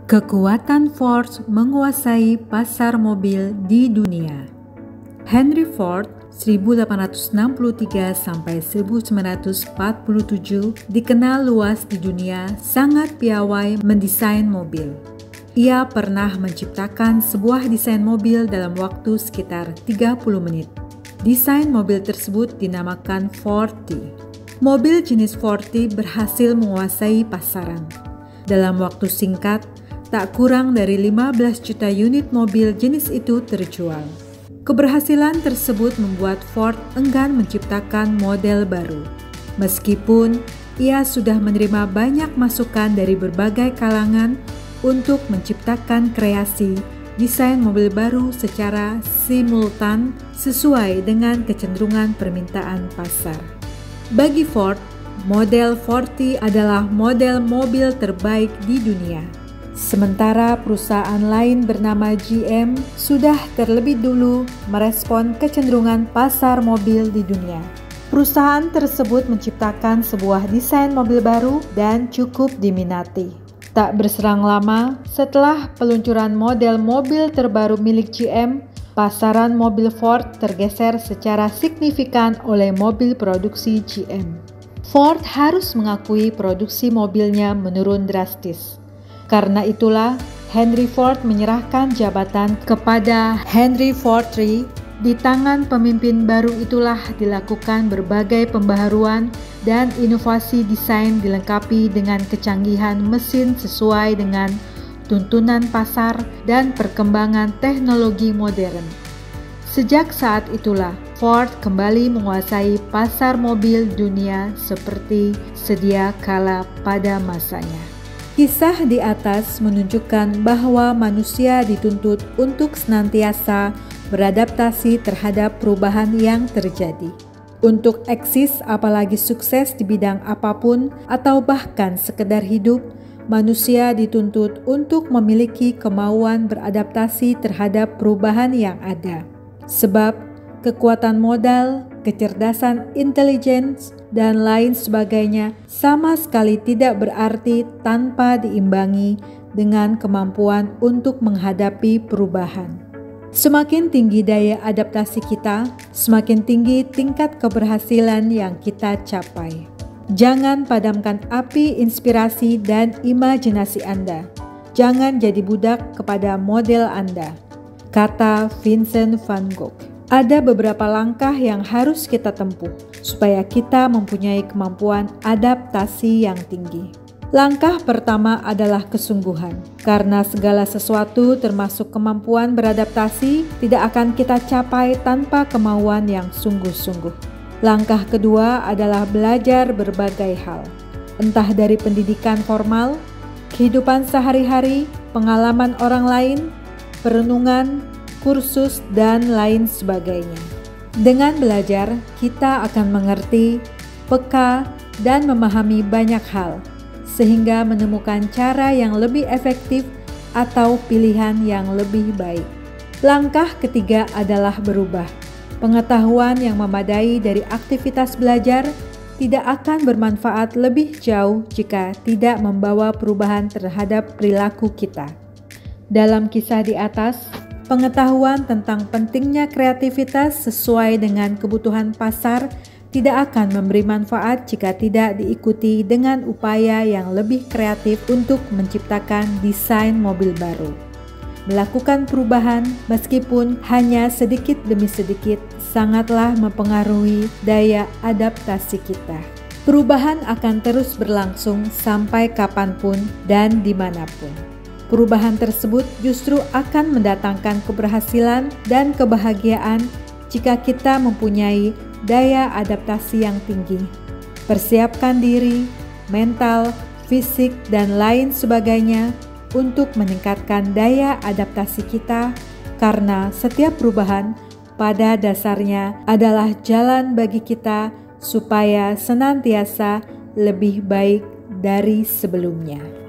Kekuatan Ford menguasai pasar mobil di dunia. Henry Ford 1863 sampai 1947 dikenal luas di dunia, sangat piawai mendesain mobil. Ia pernah menciptakan sebuah desain mobil dalam waktu sekitar 30 menit. Desain mobil tersebut dinamakan Ford T. Mobil jenis Ford T berhasil menguasai pasaran. Dalam waktu singkat, tak kurang dari 15 juta unit mobil jenis itu terjual. Keberhasilan tersebut membuat Ford enggan menciptakan model baru. Meskipun ia sudah menerima banyak masukan dari berbagai kalangan untuk menciptakan kreasi desain mobil baru secara simultan sesuai dengan kecenderungan permintaan pasar. Bagi Ford, model Ford T adalah model mobil terbaik di dunia. Sementara perusahaan lain bernama GM sudah terlebih dulu merespon kecenderungan pasar mobil di dunia. Perusahaan tersebut menciptakan sebuah desain mobil baru dan cukup diminati. Tak berselang lama, setelah peluncuran model mobil terbaru milik GM, pasaran mobil Ford tergeser secara signifikan oleh mobil produksi GM. Ford harus mengakui produksi mobilnya menurun drastis. Karena itulah, Henry Ford menyerahkan jabatan kepada Henry Ford III. Di tangan pemimpin baru itulah dilakukan berbagai pembaharuan dan inovasi desain dilengkapi dengan kecanggihan mesin sesuai dengan tuntunan pasar dan perkembangan teknologi modern. Sejak saat itulah, Ford kembali menguasai pasar mobil dunia seperti sedia kala pada masanya. Kisah di atas menunjukkan bahwa manusia dituntut untuk senantiasa beradaptasi terhadap perubahan yang terjadi. Untuk eksis apalagi sukses di bidang apapun atau bahkan sekedar hidup, manusia dituntut untuk memiliki kemauan beradaptasi terhadap perubahan yang ada. Sebab kekuatan modal, kecerdasan intelijen, dan lain sebagainya sama sekali tidak berarti tanpa diimbangi dengan kemampuan untuk menghadapi perubahan. Semakin tinggi daya adaptasi kita, semakin tinggi tingkat keberhasilan yang kita capai. Jangan padamkan api inspirasi dan imajinasi Anda. Jangan jadi budak kepada model Anda, kata Vincent van Gogh. Ada beberapa langkah yang harus kita tempuh supaya kita mempunyai kemampuan adaptasi yang tinggi. Langkah pertama adalah kesungguhan, karena segala sesuatu termasuk kemampuan beradaptasi tidak akan kita capai tanpa kemauan yang sungguh-sungguh. Langkah kedua adalah belajar berbagai hal, entah dari pendidikan formal, kehidupan sehari-hari, pengalaman orang lain, perenungan, kursus, dan lain sebagainya. Dengan belajar, kita akan mengerti, peka, dan memahami banyak hal, sehingga menemukan cara yang lebih efektif atau pilihan yang lebih baik. Langkah ketiga adalah berubah. Pengetahuan yang memadai dari aktivitas belajar tidak akan bermanfaat lebih jauh jika tidak membawa perubahan terhadap perilaku kita. Dalam kisah di atas, pengetahuan tentang pentingnya kreativitas sesuai dengan kebutuhan pasar tidak akan memberi manfaat jika tidak diikuti dengan upaya yang lebih kreatif untuk menciptakan desain mobil baru. Melakukan perubahan, meskipun hanya sedikit demi sedikit, sangatlah mempengaruhi daya adaptasi kita. Perubahan akan terus berlangsung sampai kapanpun dan dimanapun. Perubahan tersebut justru akan mendatangkan keberhasilan dan kebahagiaan jika kita mempunyai daya adaptasi yang tinggi. Persiapkan diri, mental, fisik, dan lain sebagainya untuk meningkatkan daya adaptasi kita, karena setiap perubahan pada dasarnya adalah jalan bagi kita supaya senantiasa lebih baik dari sebelumnya.